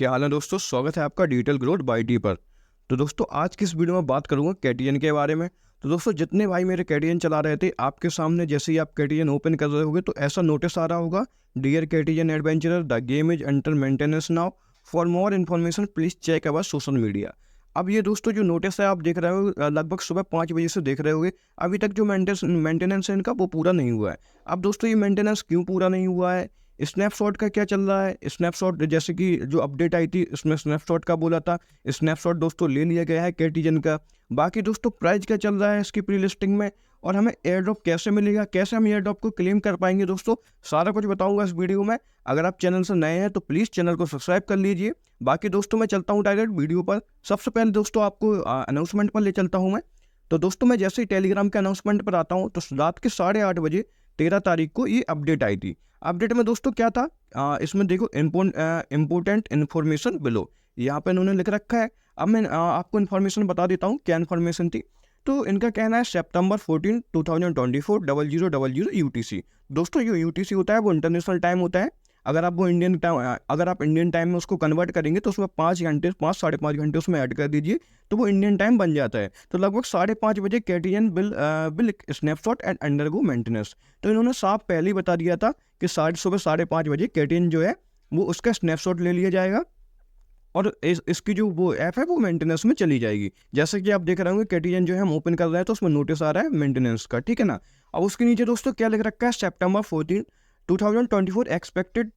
क्या हाल है दोस्तों। स्वागत है आपका डिजिटल ग्रोथ बाय टी पर। तो दोस्तों आज की इस वीडियो में बात करूंगा केटीएन के बारे में। तो दोस्तों जितने भाई मेरे केटीएन चला रहे थे, आपके सामने जैसे ही आप केटीएन ओपन कर रहे होगे तो ऐसा नोटिस आ रहा होगा, dear KTN adventurer, the game is under maintenance now, for more information please check our social media. अब ये दोस्तों जो नोटिस है आप देख रहे हो, लगभग सुबह 5 बजे से देख रहे होगे। अभी तक जो मेंटेनेंस है इनका वो पूरा नहीं हुआ है। अब दोस्तों ये मेंटेनेंस क्यों पूरा नहीं हुआ है, स्नैपशॉट का क्या चल रहा है। स्नैपशॉट जैसे कि जो अपडेट आई थी उसमें स्नैपशॉट का बोला था, स्नैपशॉट दोस्तों ले लिया गया है केटीजन का। बाकी दोस्तों प्राइस क्या चल रहा है इसकी प्री लिस्टिंग में, और हमें एयर ड्रॉप कैसे मिलेगा, कैसे हम एयर ड्रॉप को क्लेम कर पाएंगे, दोस्तों सारा कुछ बताऊंगा इस वीडियो में। अगर आप चैनल से नए हैं तो प्लीज़ चैनल को सब्सक्राइब कर लीजिए। बाकी दोस्तों मैं चलता हूँ डायरेक्ट वीडियो पर। सबसे पहले दोस्तों आपको अनाउंसमेंट पर ले चलता हूँ मैं। तो दोस्तों मैं जैसे ही टेलीग्राम के अनाउंसमेंट पर आता हूँ तो रात के 8:30 बजे 13 तारीख को ये अपडेट आई थी। अपडेट में दोस्तों क्या था, इसमें देखो इम्पोर्टेंट इन्फॉर्मेशन बिलो, यहाँ पे इन्होंने लिख रखा है। अब मैं आपको इन्फॉर्मेशन बता देता हूँ क्या इन्फॉर्मेशन थी। तो इनका कहना है सितंबर 14, 2024 0000 UTC। दोस्तों जो UTC होता है वो इंटरनेशनल टाइम होता है। अगर आप इंडियन टाइम में उसको कन्वर्ट करेंगे तो उसमें 5 घंटे, 5-5.5 घंटे उसमें ऐड कर दीजिए तो वो इंडियन टाइम बन जाता है। तो लगभग 5:30 बजे KTN bill snapshot and undergo maintenance. तो इन्होंने साफ पहले ही बता दिया था कि सुबह 5:30 बजे केटीएन जो है वो उसका स्नैपशॉट ले लिया जाएगा और इसकी जो वो ऐप है वो मेंटेनेंस में चली जाएगी। जैसे कि आप देख रहे होंगे केटीएन जो है हम ओपन कर रहे हैं तो उसमें नोटिस आ रहा है मेंटेनेंस का, ठीक है ना। अब उसके नीचे दोस्तों क्या लिख रखा है, सितंबर 14, 2024 expected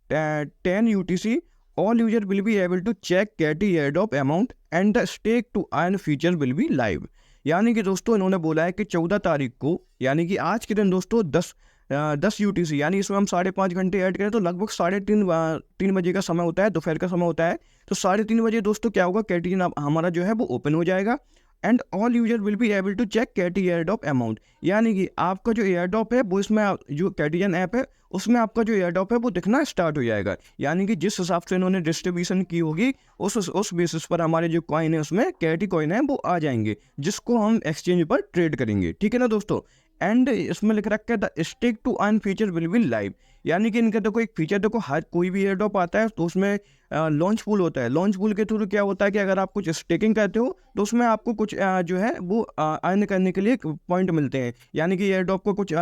10 UTC, all user will be able to check KT airdrop amount and the stake to earn feature will be live। यानी कि दोस्तों इन्होंने बोला है कि 14 तारीख को, यानी कि आज के दिन दोस्तों 10 UTC, यानी इसमें हम 5.5 घंटे ऐड करें तो लगभग 3:30 बजे का समय होता है, दोपहर का समय होता है। तो 3:30 बजे दोस्तों क्या होगा, केटीएन हमारा जो है वो ओपन हो जाएगा and all user will be able to check KT air drop amount. यानी कि आपका जो एयर ड्रॉप है वो इसमें जो केटीएन ऐप है उसमें आपका जो एयर ड्रॉप है वो दिखना स्टार्ट हो जाएगा। यानी कि जिस हिसाब से इन्होंने डिस्ट्रीब्यूशन की होगी उस बेसिस पर हमारे जो कॉइन है उसमें केटी कॉइन है वो आ जाएंगे, जिसको हम एक्सचेंज पर ट्रेड करेंगे, ठीक है ना दोस्तों। एंड इसमें लिख रखा है the stick to earn feature will be live. यानी कि इनका देखो एक फीचर, देखो हर कोई भी एयर ड्रॉप आता है तो उसमें लॉन्च पूल होता है। लॉन्च पूल के थ्रू क्या होता है कि अगर आप कुछ स्टेकिंग करते हो तो उसमें आपको कुछ जो है वो अर्न करने के लिए पॉइंट मिलते हैं, यानी कि एयर ड्रॉप को कुछ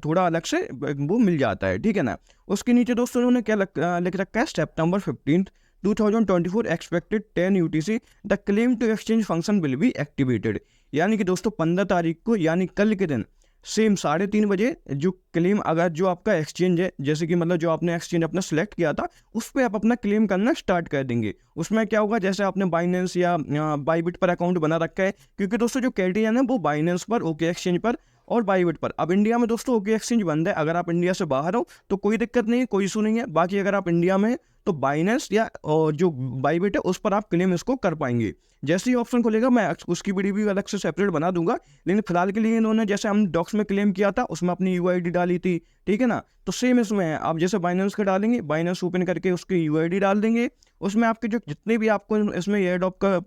थोड़ा अलग से वो मिल जाता है, ठीक है ना। उसके नीचे दोस्तों उन्होंने क्या लिख रखा है, September 15, 2024 expected 10 UTC, the claim to exchange function will be activated. यानी कि दोस्तों 15 तारीख को यानी कल के दिन सेम 3:30 बजे जो क्लेम, अगर जो आपका एक्सचेंज है, जैसे कि मतलब जो आपने एक्सचेंज अपना सेलेक्ट किया था उस पर आप अपना क्लेम करना स्टार्ट कर देंगे। उसमें क्या होगा, जैसे आपने बाइनेंस या बाईबिट पर अकाउंट बना रखा है, क्योंकि दोस्तों जो केटीएन है वो बाइनेंस पर, ओके एक्सचेंज पर और बाईबिट पर। अब इंडिया में दोस्तों ओके एक्सचेंज बंद है। अगर आप इंडिया से बाहर हो तो कोई दिक्कत नहीं है, कोई इशू नहीं है। बाकी अगर आप इंडिया में तो बाइनेंस या जो बाईबिट है उस पर आप क्लेम इसको कर पाएंगे। जैसे ही ऑप्शन खुलेगा मैं उसकी वीडियो भी अलग से सेपरेट बना दूंगा, लेकिन फिलहाल के लिए इन्होंने जैसे हम डॉक्स में क्लेम किया था उसमें अपनी UID डाली थी, ठीक है ना। तो सेम इसमें है, आप जैसे बाइनेंस का डालेंगे, बाइनेंस ओपन करके उसकी UID डाल देंगे, उसमें आपके जो जितने भी आपको इसमें एयर ड्रॉप का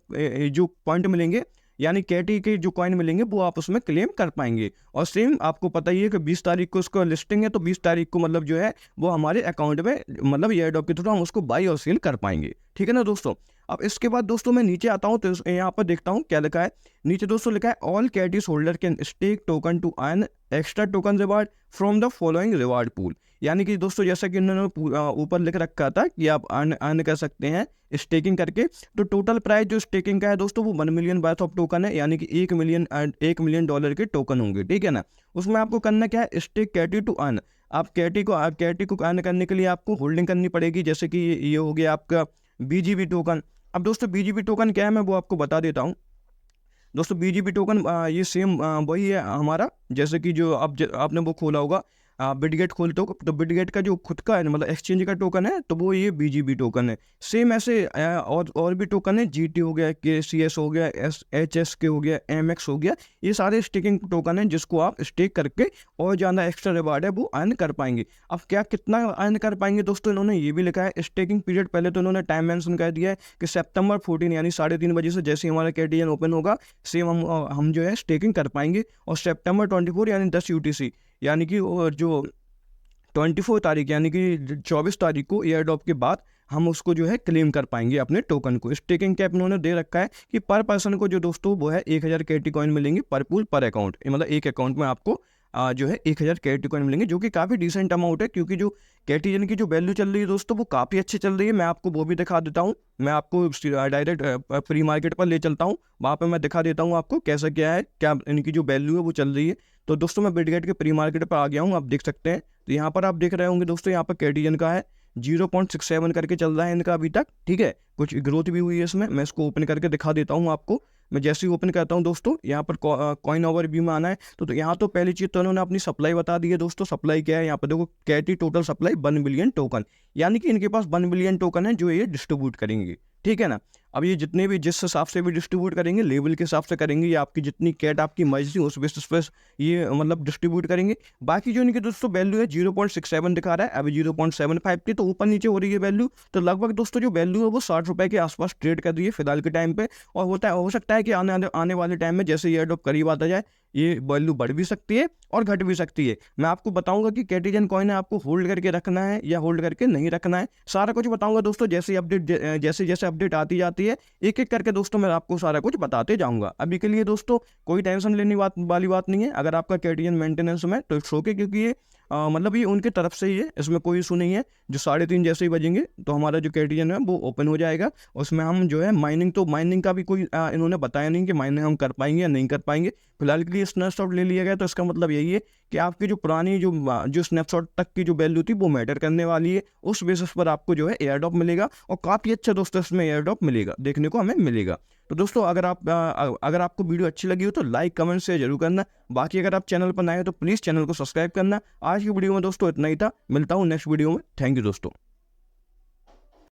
जो पॉइंट मिलेंगे यानी केटी के जो कॉइन मिलेंगे वो आप उसमें क्लेम कर पाएंगे। और सेम आपको पता ही है कि 20 तारीख को उसका लिस्टिंग है, तो 20 तारीख को मतलब जो है वो हमारे अकाउंट में मतलब एयर ड्रॉप के थ्रू हम उसको बाई और सेल कर पाएंगे, ठीक है ना दोस्तों। अब इसके बाद दोस्तों मैं नीचे आता हूँ तो यहाँ पर देखता हूँ क्या लिखा है। नीचे दोस्तों लिखा है all KTs holder can stake token to earn extra token reward from the following reward pool. यानी कि दोस्तों जैसा कि उन्होंने ऊपर लिख रखा था कि आप अर्न कर सकते हैं स्टेकिंग करके। तो टोटल प्राइस जो स्टेकिंग का है दोस्तों वो 1 मिलियन वर्थ ऑफ टोकन है, यानी कि $1 मिलियन के टोकन होंगे, ठीक है ना। उसमें आपको करना क्या है, स्टेक कैटी टू अर्न। आप कैटी को अर्न करने के लिए आपको होल्डिंग करनी पड़ेगी। जैसे कि ये हो गया आपका BGB टोकन। अब दोस्तों BGB टोकन क्या है मैं वो आपको बता देता हूँ। दोस्तों BGB टोकन ये सेम वही है हमारा, जैसे कि जो आपने वो खोला होगा बिटगेट खोलते हो तो बिटगेट का जो खुद का है मतलब एक्सचेंज का टोकन है तो वो ये BGB टोकन है। सेम ऐसे और भी टोकन है, GT हो गया, KCS हो गया, HSK हो गया, MX हो गया, ये सारे स्टेकिंग टोकन है जिसको आप स्टेक करके और ज़्यादा एक्स्ट्रा रिवार्ड है वो अर्न कर पाएंगे। अब क्या कितना अर्न कर पाएंगे दोस्तों, इन्होंने ये भी लिखा है स्टेकिंग पीरियड। पहले तो इन्होंने टाइम मेंशन कर दिया है कि सितंबर 14 यानी 3:30 बजे से जैसे हमारा केटीएन ओपन होगा सेम हम जो है स्टेकिंग कर पाएंगे। और सितंबर 24 यानी 10 UTC यानी कि जो 24 तारीख यानी कि 24 तारीख को एयर ड्रॉप के बाद हम उसको जो है क्लेम कर पाएंगे अपने टोकन को। स्टेकिंग कैप उन्होंने दे रखा है कि पर पर्सन को जो दोस्तों वो है 1000 KT कॉइन मिलेंगे पर पूल पर अकाउंट, मतलब एक अकाउंट में आपको जो है 1000 KT कॉइन मिलेंगे, जो कि काफ़ी डिसेंट अमाउंट है, क्योंकि जो KTN की जो वैल्यू चल रही है दोस्तों वो काफ़ी अच्छी चल रही है। मैं आपको वो भी दिखा देता हूँ, मैं आपको डायरेक्ट फ्री मार्केट पर ले चलता हूँ, वहाँ पे मैं दिखा देता हूँ आपको कैसा क्या है, क्या इनकी जो वैल्यू है वो चल रही है। तो दोस्तों मैं बिटगेट के प्री मार्केट पर आ गया हूँ, आप देख सकते हैं। तो यहाँ पर आप देख रहे होंगे दोस्तों, यहाँ पर KTN का है 0.67 करके चल रहा है इनका अभी तक, ठीक है। कुछ ग्रोथ भी हुई है इसमें, मैं इसको ओपन करके दिखा देता हूँ आपको। मैं जैसे ही ओपन करता हूँ दोस्तों, यहाँ पर कॉइन ओवरव्यू में आना है। तो यहाँ तो पहली चीज़ तो उन्होंने अपनी सप्लाई बता दी है दोस्तों। सप्लाई क्या है यहाँ पर देखो, KT total supply 1 billion token, यानी कि इनके पास 1 बिलियन टोकन है जो ये डिस्ट्रीब्यूट करेंगे, ठीक है ना। अब ये जितने भी जिस हिसाब से भी डिस्ट्रीब्यूट करेंगे, लेवल के हिसाब से करेंगे, या आपकी जितनी कैट आपकी मर्जी उस बेसिस पर ये मतलब डिस्ट्रीब्यूट करेंगे। बाकी जो इनकी दोस्तों वैल्यू है 0.67 दिखा रहा है, अभी 0.75 थी, तो ऊपर नीचे हो रही है वैल्यू। तो लगभग दोस्तों जो वैल्यू है वो 60 रुपये के आसपास ट्रेड कर रही है फिलहाल के टाइम पे। और हो सकता है कि आने वाले टाइम में जैसे एयर ड्रॉप करीब आता जाए ये वैल्यू बढ़ भी सकती है और घट भी सकती है। मैं आपको बताऊंगा कि KTN कॉइन है आपको होल्ड करके रखना है या होल्ड करके नहीं रखना है, सारा कुछ बताऊंगा दोस्तों। जैसे जैसे अपडेट आती जाती है एक एक करके दोस्तों मैं आपको सारा कुछ बताते जाऊंगा। अभी के लिए दोस्तों कोई टेंशन लेने वाली बात नहीं है। अगर आपका KTN मेंटेनेंस में तो इट्स ओके, क्योंकि ये मतलब ये उनके तरफ से ही है, इसमें कोई इशू नहीं है। जो 3:30 जैसे ही बजेंगे तो हमारा जो KTN है वो ओपन हो जाएगा। उसमें हम जो है माइनिंग का भी कोई इन्होंने बताया नहीं कि माइनिंग हम कर पाएंगे या नहीं कर पाएंगे। फिलहाल के लिए स्नैपशॉट ले लिया गया, तो इसका मतलब यही है कि आपकी जो पुरानी जो स्नैपशॉट तक की जो वैल्यू थी वो मैटर करने वाली है। उस बेसिस पर आपको जो है एयर ड्रॉप मिलेगा, और काफ़ी अच्छा दोस्तों इसमें एयर ड्रॉप मिलेगा, देखने को हमें मिलेगा। तो दोस्तों अगर आपको वीडियो अच्छी लगी हो तो लाइक कमेंट शेयर जरूर करना। बाकी अगर आप चैनल पर नए हो तो प्लीज़ चैनल को सब्सक्राइब करना। आज की वीडियो में दोस्तों इतना ही था, मिलता हूँ नेक्स्ट वीडियो में। थैंक यू दोस्तों।